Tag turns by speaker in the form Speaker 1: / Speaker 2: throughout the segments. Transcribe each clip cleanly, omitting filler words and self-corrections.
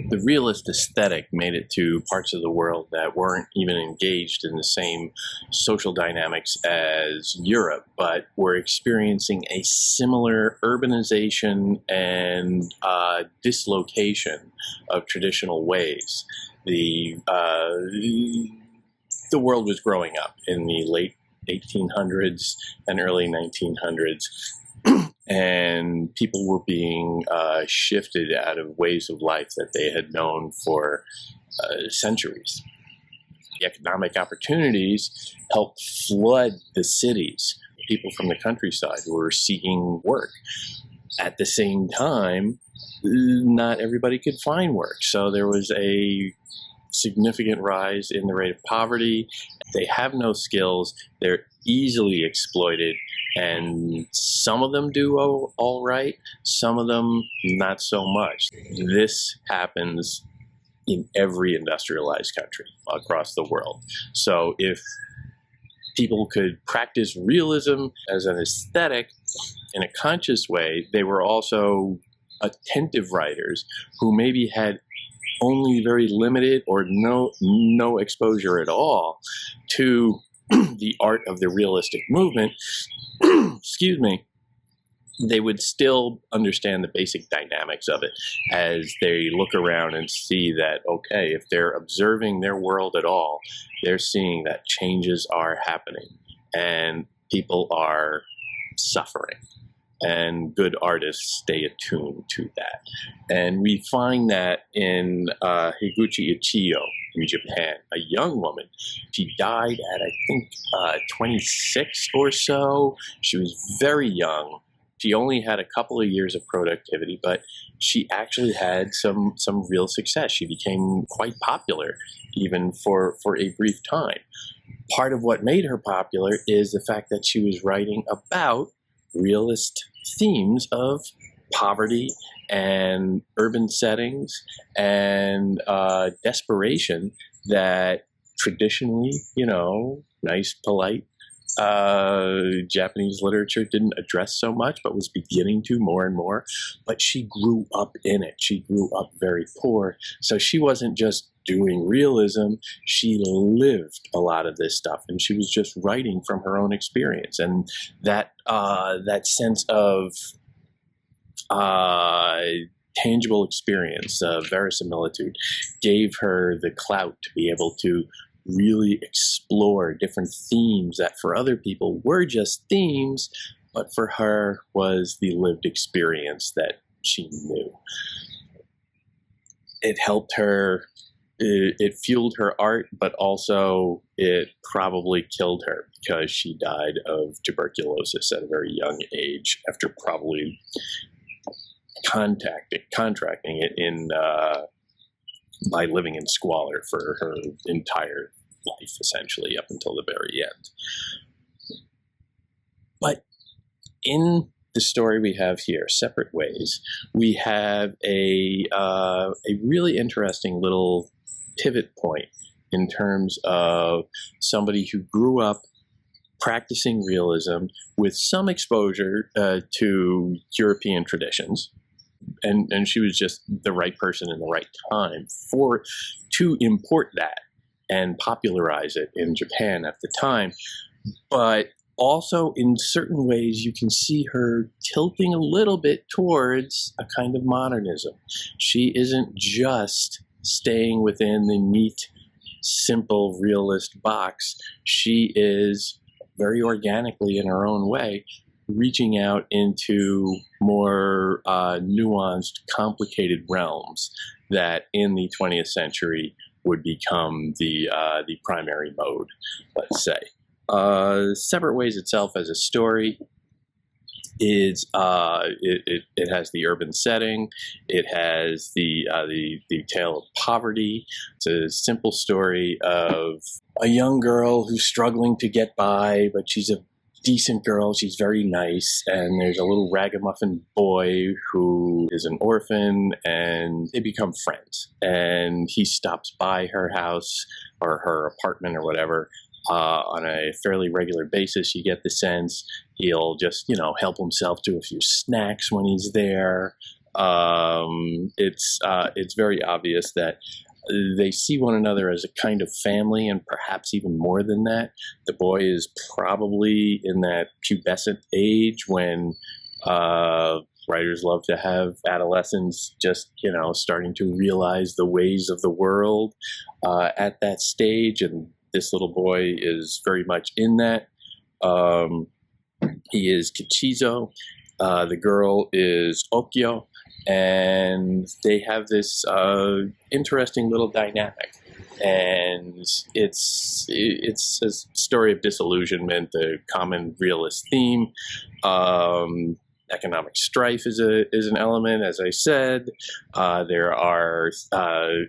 Speaker 1: The realist aesthetic made it to parts of the world that weren't even engaged in the same social dynamics as Europe, but were experiencing a similar urbanization and dislocation of traditional ways. The world was growing up in the late 1800s and early 1900s, and people were being shifted out of ways of life that they had known for centuries. The economic opportunities helped flood the cities. People from the countryside who were seeking work. At the same time, not everybody could find work, so there was a significant rise in the rate of poverty. They have no skills. They're easily exploited, and some of them do all right, some of them not so much. This happens in every industrialized country across the world. So if people could practice realism as an aesthetic in a conscious way, they were also attentive writers who maybe had only very limited or no exposure at all to the art of the realistic movement, excuse me, they would still understand the basic dynamics of it as they look around and see that, okay, if they're observing their world at all, they're seeing that changes are happening and people are suffering. And good artists stay attuned to that. And we find that in Higuchi Ichiyo in Japan, a young woman. She died at, I think, 26 or so. She was very young. She only had a couple of years of productivity, but she actually had some real success. She became quite popular, even for a brief time. Part of what made her popular is the fact that she was writing about realist themes of poverty and urban settings and desperation that traditionally, nice, polite Japanese literature didn't address so much, but was beginning to more and more. But she grew up in it. She grew up very poor. So she wasn't just doing realism, she lived a lot of this stuff, and she was just writing from her own experience. And that sense of tangible experience, verisimilitude, gave her the clout to be able to really explore different themes that for other people were just themes, but for her was the lived experience that she knew. It helped her, it fueled her art, but also it probably killed her because she died of tuberculosis at a very young age after probably contracting it in by living in squalor for her entire life, essentially, up until the very end. But in the story we have here, Separate Ways, we have a really interesting little pivot point in terms of somebody who grew up practicing realism with some exposure to European traditions. And she was just the right person in the right time to import that and popularize it in Japan at the time. But also, in certain ways, you can see her tilting a little bit towards a kind of modernism. She isn't just staying within the neat, simple, realist box. She is very organically, in her own way, reaching out into more nuanced, complicated realms that in the 20th century would become the primary mode, let's say. Separate Ways itself as a story is it has the urban setting, it has the tale of poverty. It's a simple story of a young girl who's struggling to get by, but she's a decent girl, she's very nice, and there's a little ragamuffin boy who is an orphan, and they become friends. And he stops by her house or her apartment or whatever on a fairly regular basis. You get the sense he'll just, help himself to a few snacks when he's there. It's very obvious that they see one another as a kind of family, and perhaps even more than that. The boy is probably in that pubescent age when writers love to have adolescents just, starting to realize the ways of the world at that stage, and this little boy is very much in that. He is Kichizo. The girl is Okyo, and they have this interesting little dynamic. And it's a story of disillusionment, the common realist theme. Economic strife is an element, as I said. There are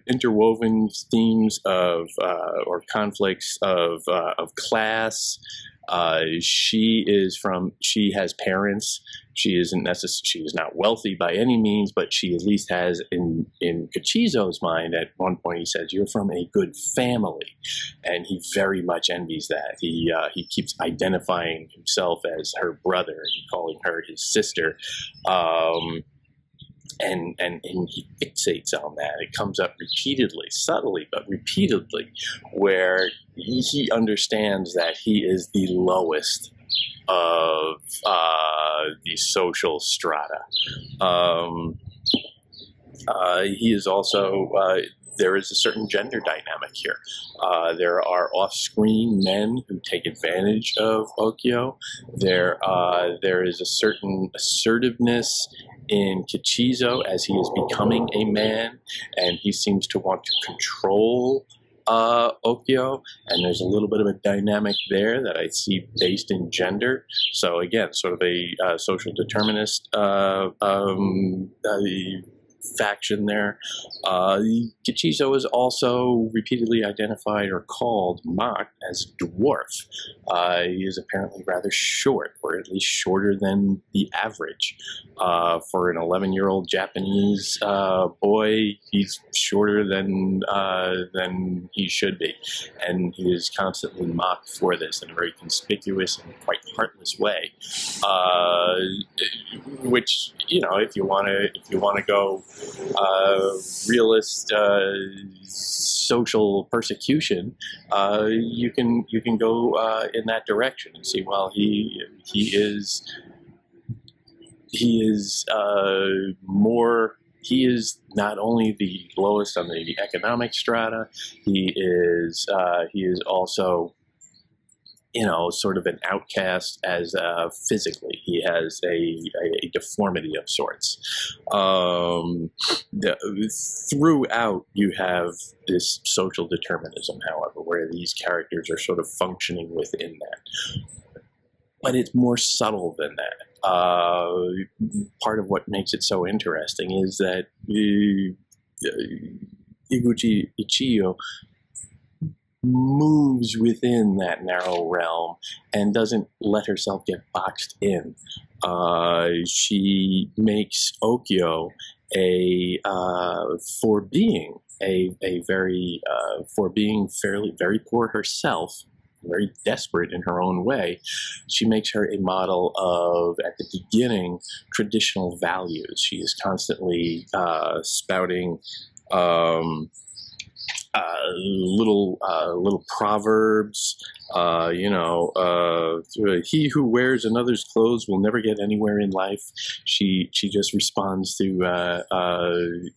Speaker 1: interwoven themes of or conflicts of class. She has parents. She is not wealthy by any means, but she at least has, in Kichizo's mind, at one point he says, "You're from a good family," and he very much envies that. He keeps identifying himself as her brother and calling her his sister. And he fixates on that. It comes up repeatedly, subtly, but repeatedly, where he understands that he is the lowest of the social strata. He is also, there is a certain gender dynamic here. There are off-screen men who take advantage of Okyo. There is a certain assertiveness in Kichizo as he is becoming a man, and he seems to want to control Okyo, and there's a little bit of a dynamic there that I see based in gender. So again, sort of a social determinist faction there. Kichizo is also repeatedly identified or called, mocked as dwarf. He is apparently rather short, or at least shorter than the average. For an 11-year-old Japanese boy, he's shorter than he should be, and he is constantly mocked for this in a very conspicuous and quite heartless way. Which, if you want to go realist social persecution, you can go in that direction and see, well, he is not only the lowest on the economic strata, he is also, sort of an outcast as physically. He has a deformity of sorts. Throughout, you have this social determinism, however, where these characters are sort of functioning within that. But it's more subtle than that. Part of what makes it so interesting is that Higuchi Ichiyo moves within that narrow realm and doesn't let herself get boxed in. She makes Okyo for being very poor herself, very desperate in her own way, she makes her a model of, at the beginning, traditional values. She is constantly spouting little proverbs. He who wears another's clothes will never get anywhere in life. She just responds to.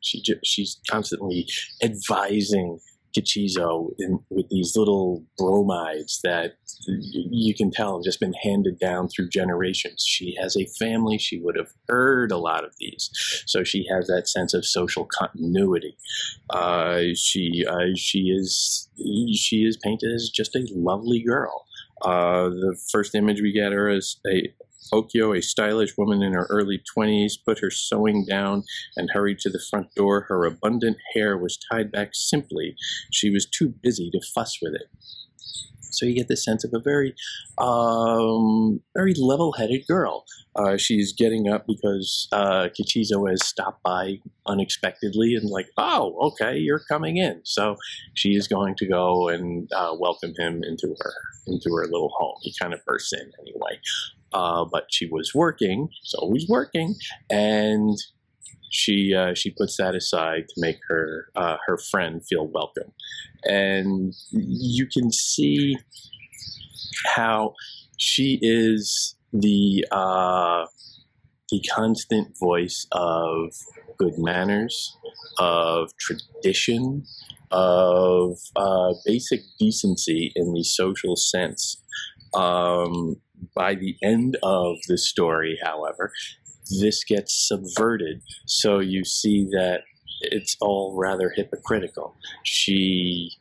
Speaker 1: She's constantly advising Kichizo with these little bromides that you can tell have just been handed down through generations. She has a family. She would have heard a lot of these, so she has that sense of social continuity. She is painted as just a lovely girl. The first image we get her as Okyo, a stylish woman in her early 20s, put her sewing down and hurried to the front door. Her abundant hair was tied back simply. She was too busy to fuss with it. So you get the sense of a very, very level-headed girl. She's getting up because Kichizo has stopped by unexpectedly and like, oh, okay, you're coming in. So she is going to go and welcome him into her little home. He kind of bursts in anyway. But she was working, she's always working, and she puts that aside to make her friend feel welcome, and you can see how she is the constant voice of good manners, of tradition, of basic decency in the social sense. By the end of the story, however, this gets subverted, so you see that it's all rather hypocritical. She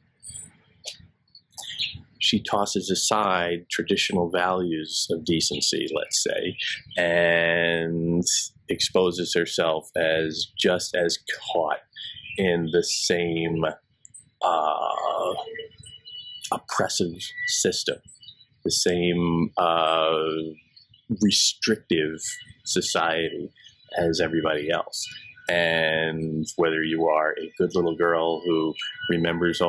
Speaker 1: tosses aside traditional values of decency, let's say, and exposes herself as just as caught in the same oppressive system, the same restrictive society as everybody else. And whether you are a good little girl who remembers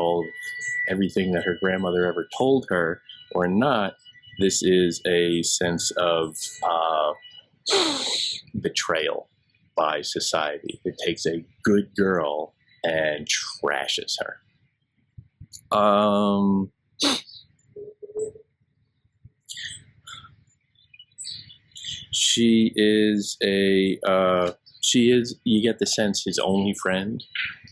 Speaker 1: everything that her grandmother ever told her or not, this is a sense of betrayal by society. It takes a good girl and trashes her. She is you get the sense, his only friend.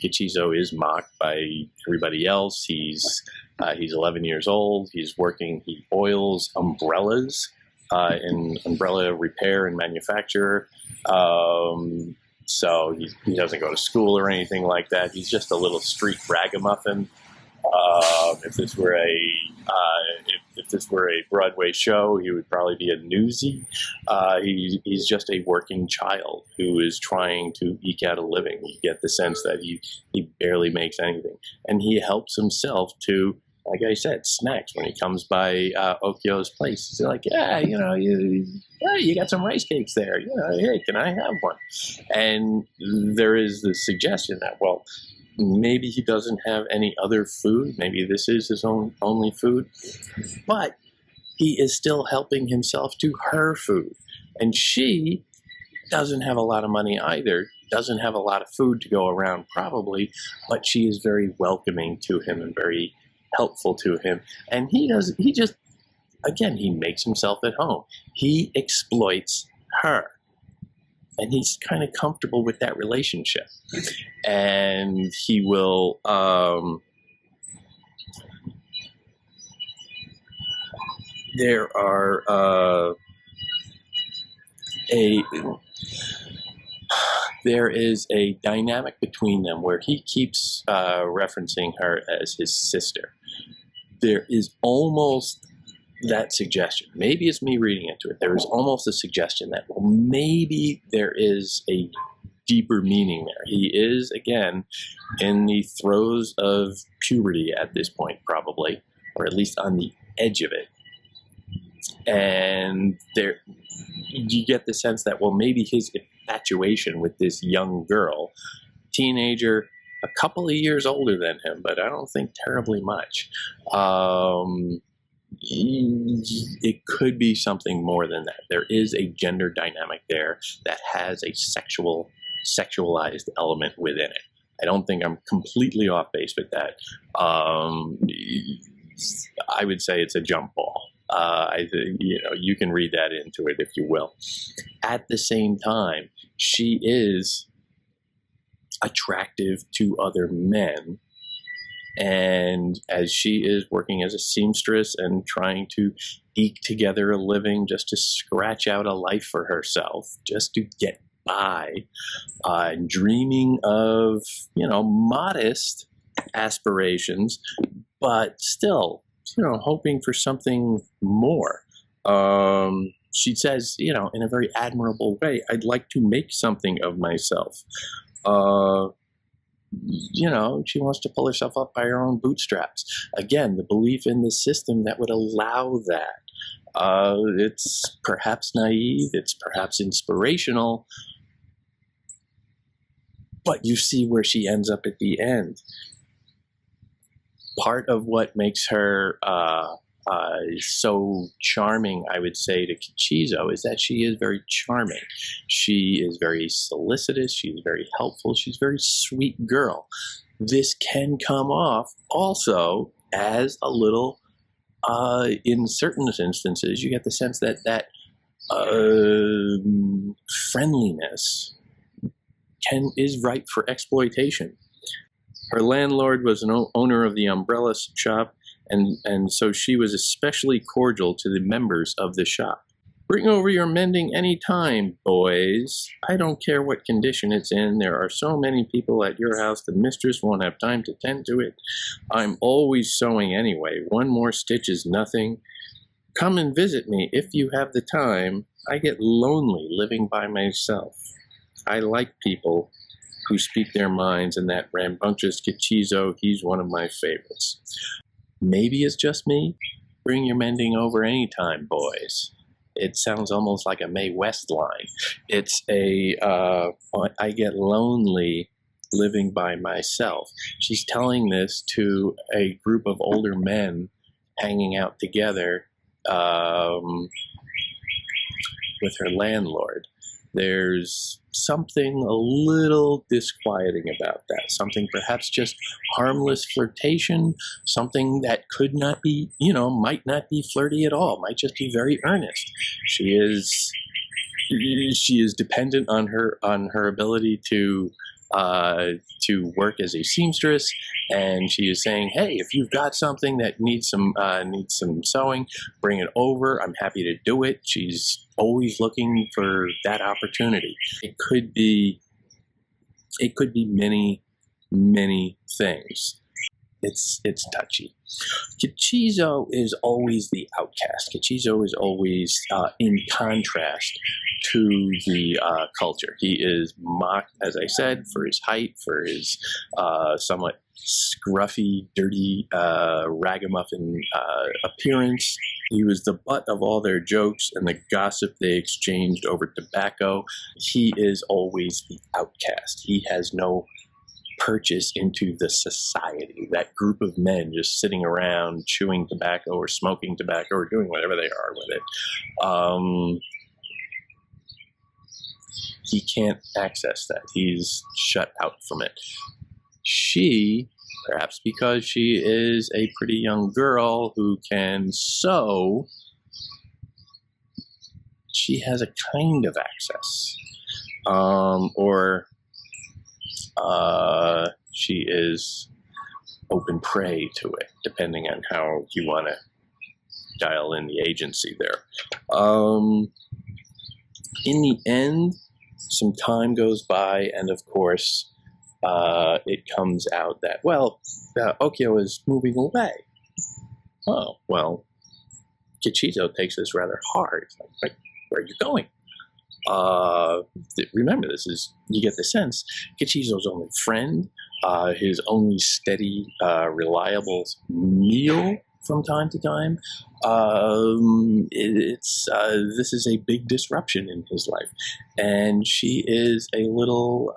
Speaker 1: Ichizo is mocked by everybody else. He's 11 years old. He oils umbrellas in umbrella repair and manufacture. So he doesn't go to school or anything like that. He's just a little street ragamuffin. If this were a Broadway show, he would probably be a newsie. He's just a working child who is trying to eke out a living. You get the sense that he barely makes anything, and he helps himself to, like I said, snacks when he comes by Okyo's place. He's like, you got some rice cakes there. Hey, can I have one? And there is the suggestion that, well, maybe he doesn't have any other food. Maybe this is his only food. But he is still helping himself to her food. And she doesn't have a lot of money either, doesn't have a lot of food to go around probably, but she is very welcoming to him and very helpful to him. And he makes himself at home. He exploits her. And he's kind of comfortable with that relationship. And he will, there is a dynamic between them where he keeps referencing her as his sister. There is almost that suggestion. Maybe it's me reading into it. There is almost a suggestion that, well, maybe there is a deeper meaning there. He is, again, in the throes of puberty at this point, probably, or at least on the edge of it. And there, you get the sense that, well, maybe his infatuation with this young girl, teenager, a couple of years older than him, but I don't think terribly much, it could be something more than that. There is a gender dynamic there that has a sexualized element within it. I don't think I'm completely off base with that. I would say it's a jump ball. You can read that into it if you will. At the same time, she is attractive to other men. And as she is working as a seamstress and trying to eke together a living just to scratch out a life for herself, just to get by, dreaming of, modest aspirations, but still, hoping for something more. She says, in a very admirable way, I'd like to make something of myself. She wants to pull herself up by her own bootstraps. Again, the belief in the system that would allow that. It's perhaps naive, it's perhaps inspirational, but you see where she ends up at the end. Part of what makes her so charming, I would say, to Kichizo is that she is very charming. She is very solicitous. She's very helpful. She's a very sweet girl. This can come off also as a little, in certain instances, you get the sense that friendliness is ripe for exploitation. Her landlord was an owner of the umbrella shop, and so she was especially cordial to the members of the shop. Bring over your mending any time, boys. I don't care what condition it's in. There are so many people at your house, the mistress won't have time to tend to it. I'm always sewing anyway. One more stitch is nothing. Come and visit me if you have the time. I get lonely living by myself. I like people who speak their minds, and that rambunctious Kichizo, he's one of my favorites. Maybe it's just me. Bring your mending over any time, boys. It sounds almost like a Mae West line. It's I get lonely living by myself. She's telling this to a group of older men hanging out together with her landlord. There's something a little disquieting about that. Something perhaps just harmless flirtation, something that could not be, might not be flirty at all, might just be very earnest. She is dependent on her ability to work as a seamstress, and she is saying, hey, if you've got something that needs some sewing, bring it over. I'm happy to do it. She's always looking for that opportunity. It could be many, many things. It's touchy. Kichizo is always the outcast. Kichizo is always in contrast to the culture. He is mocked, as I said, for his height, for his somewhat scruffy, dirty, ragamuffin appearance. He was the butt of all their jokes and the gossip they exchanged over tobacco. He is always the outcast. He has no purchase into the society, that group of men just sitting around chewing tobacco or smoking tobacco or doing whatever they are with it. He can't access that. He's shut out from it. She, perhaps because she is a pretty young girl who can sew, she has a kind of access. She is open prey to it, depending on how you want to dial in the agency there. In the end, some time goes by, and of course, it comes out that, Okyo is moving away. Oh, well, Kichizo takes this rather hard. Like, where are you going? Remember, you get the sense, Kichizo's only friend, his only steady, reliable meal from time to time. This is a big disruption in his life, and she is a little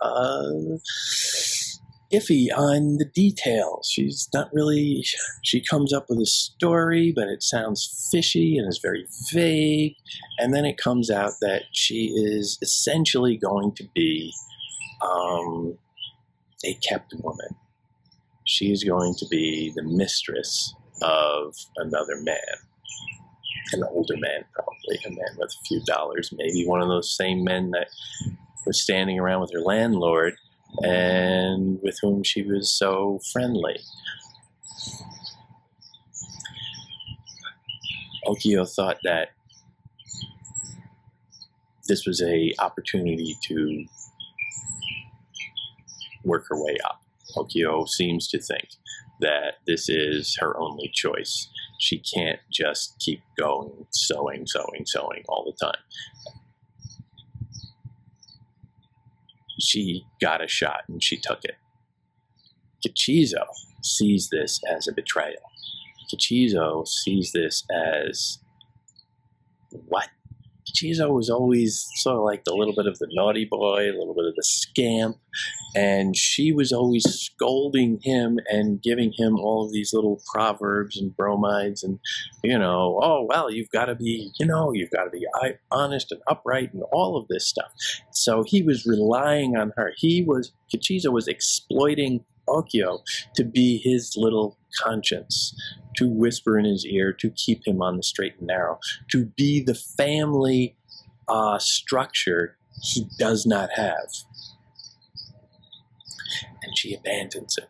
Speaker 1: iffy on the details. She's not really, she comes up with a story, but it sounds fishy and is very vague, and then it comes out that she is essentially going to be a kept woman. She is going to be the mistress of another man, an older man probably, a man with a few dollars, maybe one of those same men that was standing around with her landlord and with whom she was so friendly. Okyo thought that this was an opportunity to work her way up. Okyo seems to think that this is her only choice. She can't just keep going, sewing all the time. She got a shot and she took it. Kichizo sees this as a betrayal. Kichizo sees this as, what? Kichizo was always sort of like the little bit of the naughty boy, a little bit of the scamp, and she was always scolding him and giving him all of these little proverbs and bromides and, oh, well, you've got to be honest and upright and all of this stuff. So he was relying on her. Kichizo was exploiting Okyo to be his little conscience, to whisper in his ear, to keep him on the straight and narrow, to be the family structure he does not have. And she abandons him.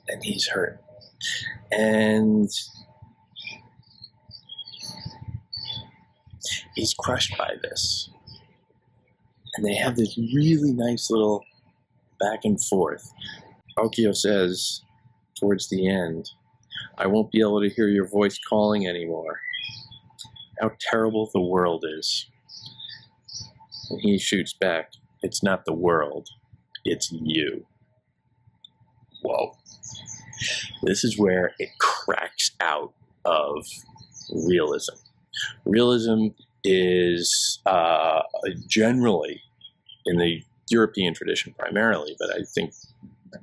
Speaker 1: And he's hurt. And he's crushed by this. And they have this really nice little back and forth. Okyo says, towards the end, I won't be able to hear your voice calling anymore. How terrible the world is. And he shoots back, it's not the world, it's you. Whoa. This is where it cracks out of realism. Realism is generally, in the European tradition primarily, but I think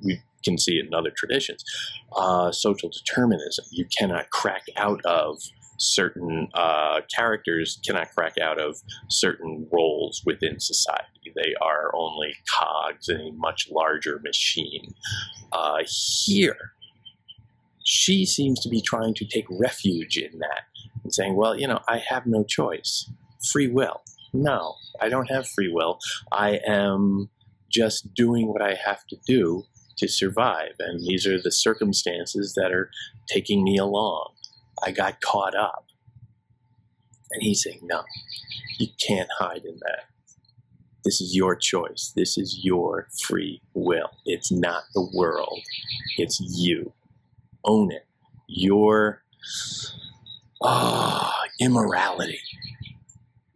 Speaker 1: we can see it in other traditions, social determinism. You cannot crack out of certain characters, cannot crack out of certain roles within society. They are only cogs in a much larger machine. Here, she seems to be trying to take refuge in that and saying, well, I have no choice. Free will. No, I don't have free will. I am just doing what I have to do to survive, and these are the circumstances that are taking me along. I got caught up. And he's saying, no, you can't hide in that. This is your choice. This is your free will. It's not the world. It's you. Own it. Your immorality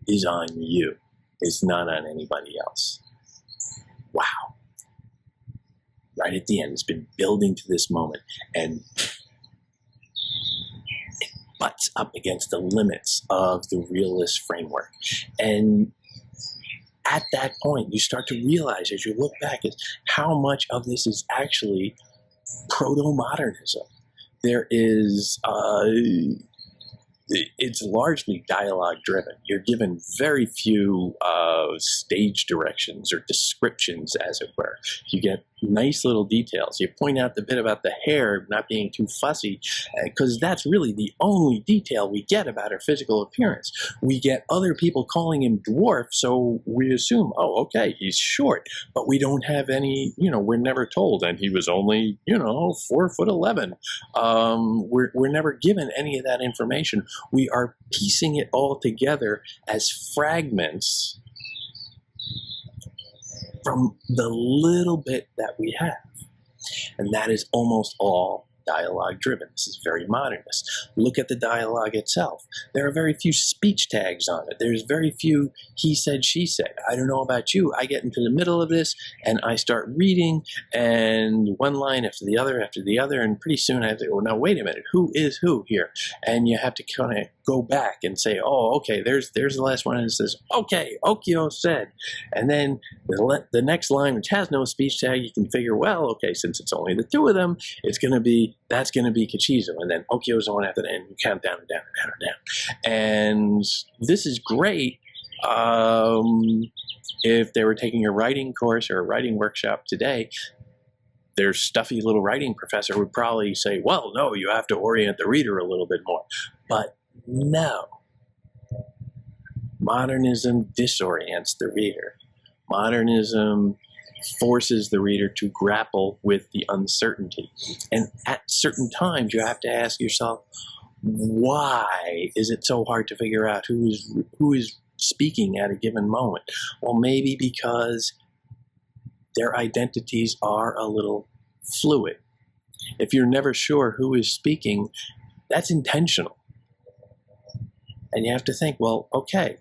Speaker 1: is on you. It's not on anybody else. Wow. Right at the end, it's been building to this moment, and it butts up against the limits of the realist framework. And at that point, you start to realize, as you look back, is how much of this is actually proto-modernism. There is, it's largely dialogue driven. You're given very few stage directions or descriptions, as it were. You get nice little details. You point out the bit about the hair not being too fussy, because that's really the only detail we get about her physical appearance. We get other people calling him dwarf, so we assume, oh, okay, he's short, but we don't have any, we're never told, and he was only, 4'11". We're never given any of that information. We are piecing it all together as fragments from the little bit that we have. And that is almost all dialogue driven. This is very modernist. Look at the dialogue itself. There are very few speech tags on it. There's very few he said, she said. I don't know about you. I get into the middle of this and I start reading, and one line after the other, and pretty soon I have to go, now wait a minute, who is who here? And you have to kind of go back and say, oh, okay, there's the last one, and it says, okay, Okyo said. And then the next line, which has no speech tag, you can figure, well, okay, since it's only the two of them, that's going to be Kichizo, and then Okyo's the one after that, and you count down and down and down and down. And this is great if they were taking a writing course or a writing workshop today. Their stuffy little writing professor would probably say, well, no, you have to orient the reader a little bit more. But no. Modernism disorients the reader. Modernism forces the reader to grapple with the uncertainty. And at certain times, you have to ask yourself, why is it so hard to figure out who is speaking at a given moment? Well, maybe because their identities are a little fluid. If you're never sure who is speaking, that's intentional. And you have to think, well, okay,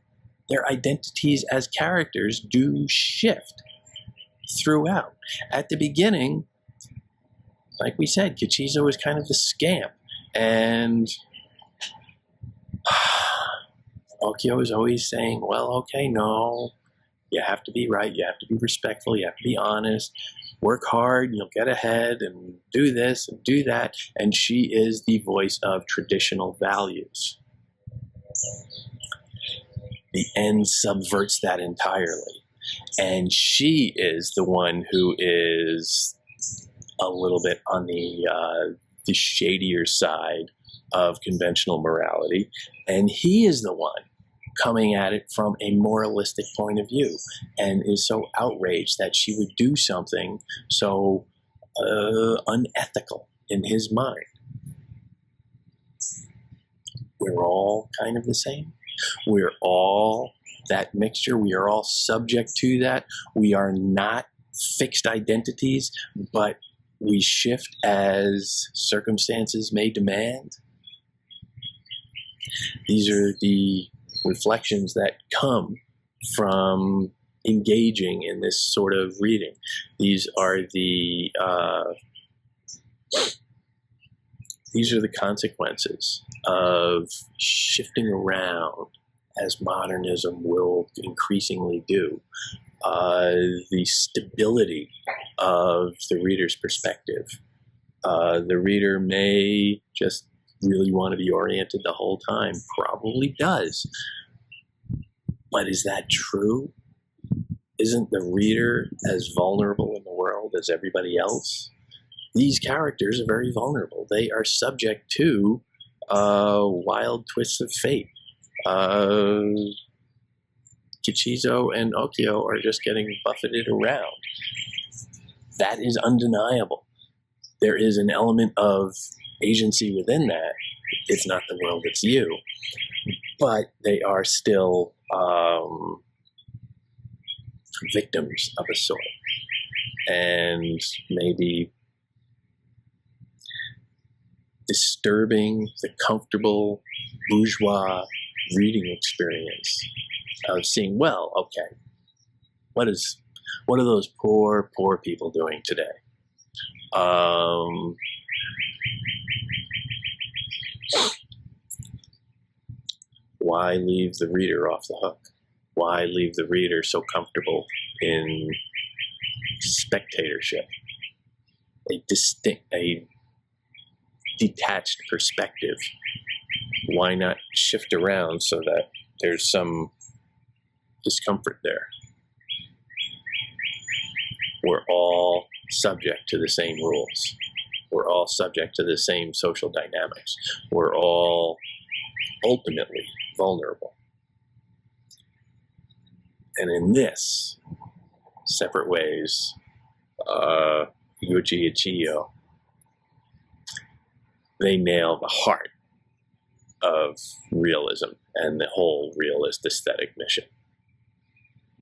Speaker 1: their identities as characters do shift throughout. At the beginning, like we said, Kichizo was kind of the scamp, and Okyo is always saying, well, okay, no, you have to be right, you have to be respectful, you have to be honest, work hard, you'll get ahead, and do this and do that. And she is the voice of traditional values. The end subverts that entirely. And she is the one who is a little bit on the shadier side of conventional morality. And he is the one coming at it from a moralistic point of view, and is so outraged that she would do something so unethical in his mind. We're all kind of the same. We're all that mixture. We are all subject to that. We are not fixed identities, but we shift as circumstances may demand. These are the reflections that come from engaging in this sort of reading. These are the consequences of shifting around, as modernism will increasingly do. The stability of the reader's perspective. The reader may just really want to be oriented the whole time, probably does. But is that true? Isn't the reader as vulnerable in the world as everybody else? These characters are very vulnerable. They are subject to wild twists of fate. Kichizo and Okyo are just getting buffeted around. That is undeniable. There is an element of agency within that. It's not the world, it's you. But they are still victims of a sort. And maybe disturbing the comfortable bourgeois reading experience of seeing, well, okay, what are those poor people doing today? Why leave the reader off the hook? Why leave the reader so comfortable in spectatorship? A detached perspective. Why not shift around so that there's some discomfort there? We're all subject to the same rules. We're all subject to the same social dynamics. We're all ultimately vulnerable. And in this, separate ways, Higuchi Ichiyo, they nail the heart of realism and the whole realist aesthetic mission.